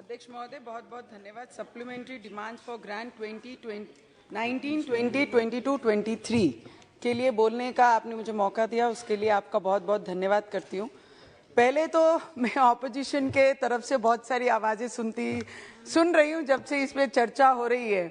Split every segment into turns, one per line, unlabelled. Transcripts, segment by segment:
अध्यक्ष महोदय, बहुत बहुत धन्यवाद। सप्लीमेंट्री डिमांड फॉर ग्रांट 2019, 20, 22, 23 के लिए बोलने का आपने मुझे मौका दिया, उसके लिए आपका बहुत बहुत धन्यवाद करती हूँ। पहले तो मैं ऑपोजिशन के तरफ से बहुत सारी आवाजें सुन रही हूँ जब से इसमें चर्चा हो रही है।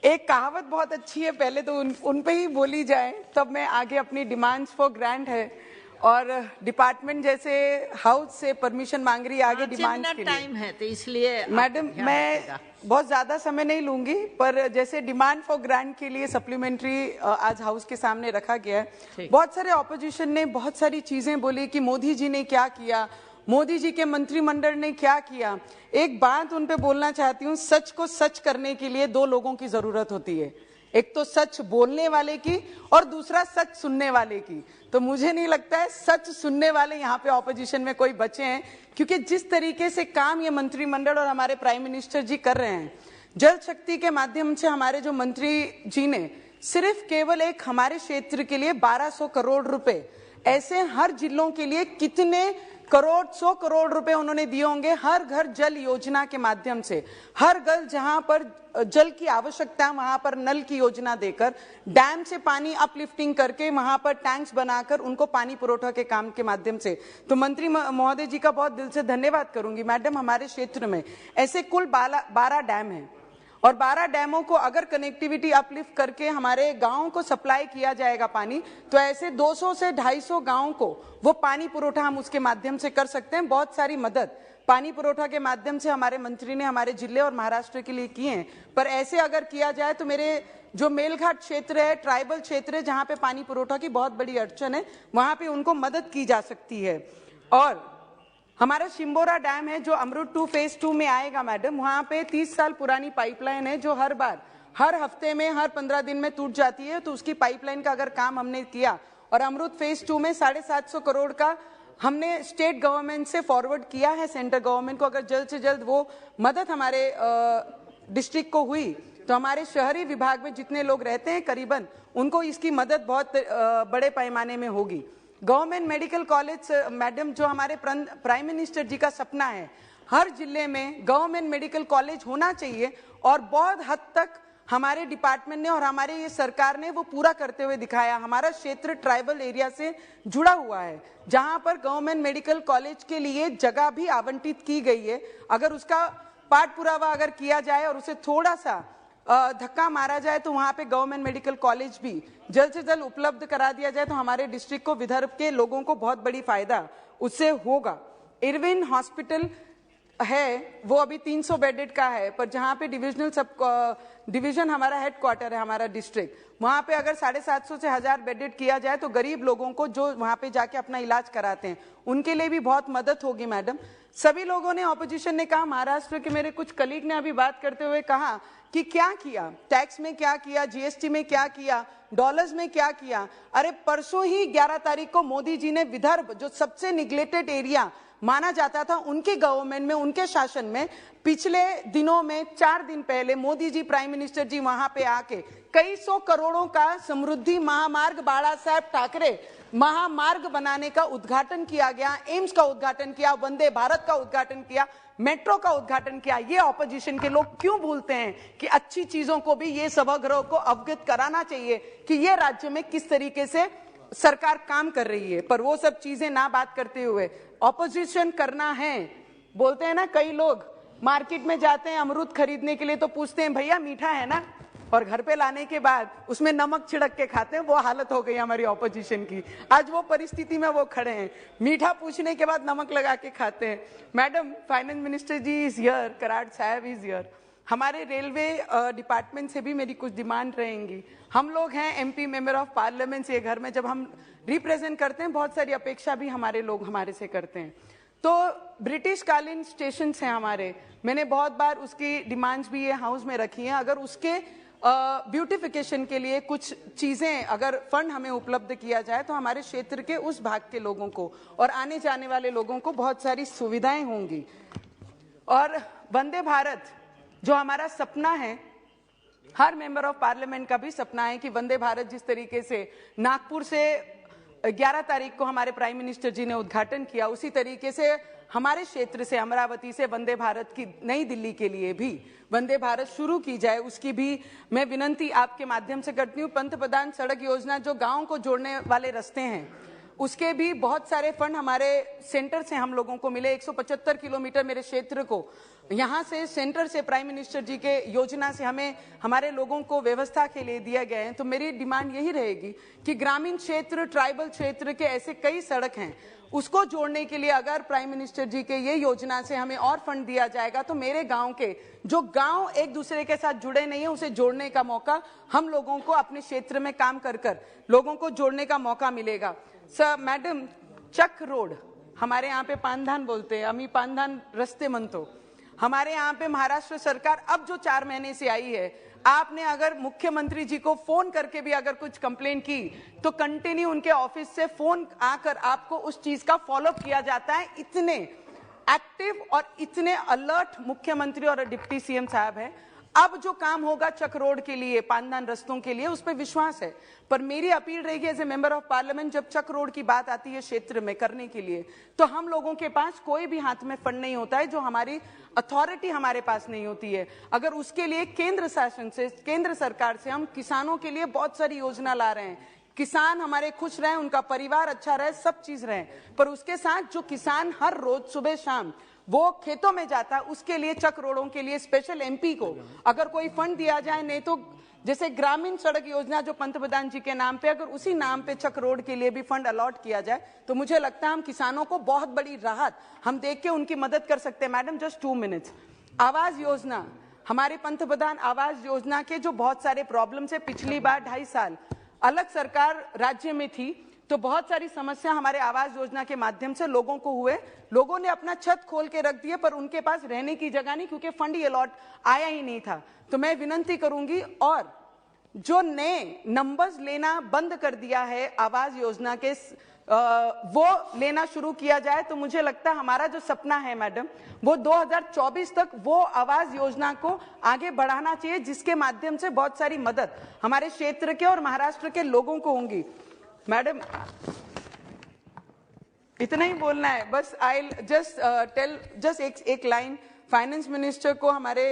एक कहावत बहुत अच्छी है, पहले तो उन पे ही बोली जाए, तब मैं आगे अपनी डिमांड्स फॉर ग्रांट है और डिपार्टमेंट जैसे हाउस से परमिशन मांग रही है आगे डिमांड के लिए।
टाइम है तो इसलिए
मैडम मैं बहुत ज्यादा समय नहीं लूंगी, पर जैसे डिमांड फॉर ग्रांट के लिए सप्लीमेंट्री आज हाउस के सामने रखा गया है। बहुत सारे ऑपोजिशन ने बहुत सारी चीजें बोली कि मोदी जी ने क्या किया, मोदी जी के मंत्रिमंडल ने क्या किया। एक बात उन पे बोलना चाहती हूँ, सच को सच करने के लिए दो लोगों की जरूरत होती है, एक तो सच बोलने वाले की और दूसरा सच सुनने वाले की। तो मुझे नहीं लगता है सच सुनने वाले यहाँ पे ऑपोजिशन में कोई बचे हैं, क्योंकि जिस तरीके से काम ये मंत्रिमंडल और हमारे प्राइम मिनिस्टर जी कर रहे हैं, जल शक्ति के माध्यम से हमारे जो मंत्री जी ने सिर्फ केवल एक हमारे क्षेत्र के लिए 1200 करोड़ रुपए, ऐसे हर जिलों के लिए कितने करोड़ 100 करोड़ रुपए उन्होंने दिए होंगे हर घर जल योजना के माध्यम से। हर घर जहां पर जल की आवश्यकता वहां पर नल की योजना देकर, डैम से पानी अपलिफ्टिंग करके वहां पर टैंक्स बनाकर उनको पानी पुरोठा के काम के माध्यम से। तो मंत्री महोदय जी का बहुत दिल से धन्यवाद करूंगी। मैडम, हमारे क्षेत्र में ऐसे कुल 12 डैम हैं और 12 डैमों को अगर कनेक्टिविटी अपलिफ्ट करके हमारे गांवों को सप्लाई किया जाएगा पानी, तो ऐसे 200 से 250 गांवों को वो पानी पुरोठा हम उसके माध्यम से कर सकते हैं। बहुत सारी मदद पानी पुरोठा के माध्यम से हमारे मंत्री ने हमारे जिले और महाराष्ट्र के लिए किए हैं, पर ऐसे अगर किया जाए तो मेरे जो मेलघाट क्षेत्र है, ट्राइबल क्षेत्र है, जहां पे पानी पुरोठा की बहुत बड़ी अड़चन है, वहां पे उनको मदद की जा सकती है। और हमारा शिम्बोरा डैम है जो अमृत 2 फेज 2 में आएगा मैडम, वहां पे 30 साल पुरानी पाइपलाइन है जो हर बार हर हफ्ते में हर 15 दिन में टूट जाती है। तो उसकी पाइपलाइन का अगर काम हमने किया और अमृत फेज 2 में 750 करोड़ का हमने स्टेट गवर्नमेंट से फॉरवर्ड किया है सेंट्रल गवर्नमेंट को, अगर जल्द से जल्द वो मदद हमारे डिस्ट्रिक्ट को हुई तो हमारे शहरी विभाग में जितने लोग रहते हैं करीबन उनको इसकी मदद बहुत बड़े पैमाने में होगी। गवर्नमेंट मेडिकल कॉलेज मैडम, जो हमारे प्राइम मिनिस्टर जी का सपना है, हर जिले में गवर्नमेंट मेडिकल कॉलेज होना चाहिए और बहुत हद तक हमारे डिपार्टमेंट ने और हमारे ये सरकार ने वो पूरा करते हुए दिखाया। हमारा क्षेत्र ट्राइबल एरिया से जुड़ा हुआ है, जहां पर गवर्नमेंट मेडिकल कॉलेज के लिए जगह भी आवंटित की गई है। अगर उसका पाठ पुरावा अगर किया जाए और उसे थोड़ा सा धक्का मारा जाए तो वहां पे गवर्नमेंट मेडिकल कॉलेज भी जल्द से जल्द उपलब्ध करा दिया जाए तो हमारे डिस्ट्रिक्ट को, विदर्भ के लोगों को बहुत बड़ी फायदा उससे होगा। इरविन हॉस्पिटल है वो अभी 300 बेडेड का है, पर जहां पे डिवीजन हमारा हेडक्वार्टर है, हमारा डिस्ट्रिक्ट, वहां पे अगर 750 से 1000 बेडेड किया जाए तो गरीब लोगों को जो वहां पे जाके अपना इलाज कराते हैं उनके लिए भी बहुत मदद होगी। मैडम, सभी लोगों ने, ऑपोजिशन ने कहा, महाराष्ट्र के मेरे कुछ कलीग ने अभी बात करते हुए कहा कि क्या किया, टैक्स में क्या किया, जीएसटी में क्या किया, डॉलर्स में क्या किया। अरे परसों ही 11 तारीख को मोदी जी ने विदर्भ, जो सबसे निग्लेक्टेड एरिया माना जाता था, उनके गवर्नमेंट में, उनके शासन में पिछले दिनों में 4 दिन पहले मोदी जी, प्राइम मिनिस्टर जी वहां पे आके कई 100 करोड़ों का समृद्धि महामार्ग, बाला साहेब ठाकरे महामार्ग बनाने का उद्घाटन किया गया, एम्स का उद्घाटन किया, वंदे भारत का उद्घाटन किया, मेट्रो का उद्घाटन किया। ये ऑपोजिशन के लोग क्यों भूलते हैं कि अच्छी चीजों को भी ये सभागृह को अवगत कराना चाहिए कि ये राज्य में किस तरीके से सरकार काम कर रही है। पर वो सब चीजें ना बात करते हुए ऑपोजिशन करना है, बोलते हैं ना, कई लोग मार्केट में जाते हैं अमरूद खरीदने के लिए तो पूछते हैं भैया मीठा है ना, और घर पे लाने के बाद उसमें नमक छिड़क के खाते हैं। वो हालत हो गई हमारी ऑपोजिशन की, आज वो परिस्थिति में वो खड़े हैं, मीठा पूछने के बाद नमक लगा के खाते हैं। Madam, finance minister ji is here, Karad साहब इज हियर। हमारे रेलवे डिपार्टमेंट से भी मेरी कुछ डिमांड रहेंगी। हम लोग हैं एमपी मेंबर ऑफ पार्लियामेंट से, घर में जब हम रिप्रेजेंट करते हैं बहुत सारी अपेक्षा भी हमारे लोग हमारे से करते हैं। तो ब्रिटिश कालीन स्टेशन हैं हमारे, मैंने बहुत बार उसकी डिमांड्स भी ये हाउस में रखी हैं। अगर उसके ब्यूटिफिकेशन के लिए कुछ चीजें, अगर फंड हमें उपलब्ध किया जाए तो हमारे क्षेत्र के उस भाग के लोगों को और आने जाने वाले लोगों को बहुत सारी सुविधाएं होंगी। और वंदे भारत जो हमारा सपना है, हर मेंबर ऑफ पार्लियामेंट का भी सपना है कि वंदे भारत जिस तरीके से नागपुर से 11 तारीख को हमारे प्राइम मिनिस्टर जी ने उद्घाटन किया, उसी तरीके से हमारे क्षेत्र से, अमरावती से वंदे भारत की नई दिल्ली के लिए भी वंदे भारत शुरू की जाए, उसकी भी मैं विनंती आपके माध्यम से करती हूँ। पंतप्रधान सड़क योजना जो गाँव को जोड़ने वाले रास्ते हैं, उसके भी बहुत सारे फंड हमारे सेंटर से हम लोगों को मिले। 175 किलोमीटर मेरे क्षेत्र को यहाँ से सेंटर से प्राइम मिनिस्टर जी के योजना से हमें हमारे लोगों को व्यवस्था के लिए दिया गया है। तो मेरी डिमांड यही रहेगी कि ग्रामीण क्षेत्र, ट्राइबल क्षेत्र के ऐसे कई सड़क हैं, उसको जोड़ने के लिए अगर प्राइम मिनिस्टर जी के ये योजना से हमें और फंड दिया जाएगा तो मेरे गांव के जो गांव एक दूसरे के साथ जुड़े नहीं है, उसे जोड़ने का मौका हम लोगों को अपने क्षेत्र में काम कर कर लोगों को जोड़ने का मौका मिलेगा। सर मैडम, चक रोड हमारे यहाँ पे पानधान बोलते हैं, अमी पानधान रस्ते मनतो, हमारे यहाँ पे महाराष्ट्र सरकार अब जो 4 महीने से आई है, आपने अगर मुख्यमंत्री जी को फोन करके भी अगर कुछ कंप्लेन की तो कंटिन्यू उनके ऑफिस से फोन आकर आपको उस चीज का फॉलोअप किया जाता है। इतने एक्टिव और इतने अलर्ट मुख्यमंत्री और डिप्टी सीएम साहब हैं। अब जो काम होगा चक रोड के लिए, पानदान रस्तों के लिए, उस पर विश्वास है। पर मेरी अपील रहेगी as a member of parliament, जब चक रोड की बात आती है क्षेत्र में करने के लिए, तो हम लोगों के पास कोई भी हाथ में फंड नहीं होता है, जो हमारी अथॉरिटी हमारे पास नहीं होती है। अगर उसके लिए केंद्र शासन से, केंद्र सरकार से हम किसानों के लिए बहुत सारी योजना ला रहे हैं, किसान हमारे खुश रहे, उनका परिवार अच्छा रहे, सब चीज रहे, पर उसके साथ जो किसान हर रोज सुबह शाम वो खेतों में जाता, उसके लिए चक रोडों के लिए स्पेशल एमपी को अगर कोई फंड दिया जाए, नहीं तो जैसे ग्रामीण सड़क योजना जो पंतप्रधान जी के नाम पे, अगर उसी नाम पे चक रोड के लिए भी फंड अलॉट किया जाए तो मुझे लगता है हम किसानों को बहुत बड़ी राहत हम देख के उनकी मदद कर सकते हैं। Madam just 2 minutes. Awas Yojana, हमारे पंतप्रधान आवास योजना के जो बहुत सारे प्रॉब्लम्स है, पिछली बार 2.5 साल अलग सरकार राज्य में थी तो बहुत सारी समस्या हमारे आवास योजना के माध्यम से लोगों को हुए, लोगों ने अपना छत खोल के रख दिए पर उनके पास रहने की जगह नहीं, क्योंकि फंड ही अलॉट आया ही नहीं था। तो मैं विनंती करूंगी, और जो नए नंबर्स लेना बंद कर दिया है आवास योजना के, वो लेना शुरू किया जाए तो मुझे लगता है हमारा जो सपना है मैडम, वो 2024 तक वो आवास योजना को आगे बढ़ाना चाहिए, जिसके माध्यम से बहुत सारी मदद हमारे क्षेत्र के और महाराष्ट्र के लोगों को होंगी। मैडम इतना ही बोलना है बस। आई जस्ट टेल जस्ट एक लाइन फाइनेंस मिनिस्टर को, हमारे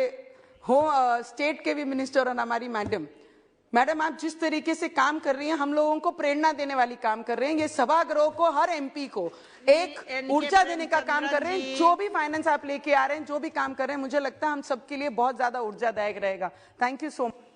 स्टेट के भी मिनिस्टर और हमारी मैडम आप जिस तरीके से काम कर रही हैं, हम लोगों को प्रेरणा देने वाली काम कर रहे हैं। ये सभागृह को, हर एमपी को एक ऊर्जा देने का काम कर रहे हैं। जो भी फाइनेंस आप लेके आ रहे हैं, जो भी काम कर रहे हैं, मुझे लगता है हम सबके लिए बहुत ज्यादा ऊर्जादायक रहेगा। Thank you so much.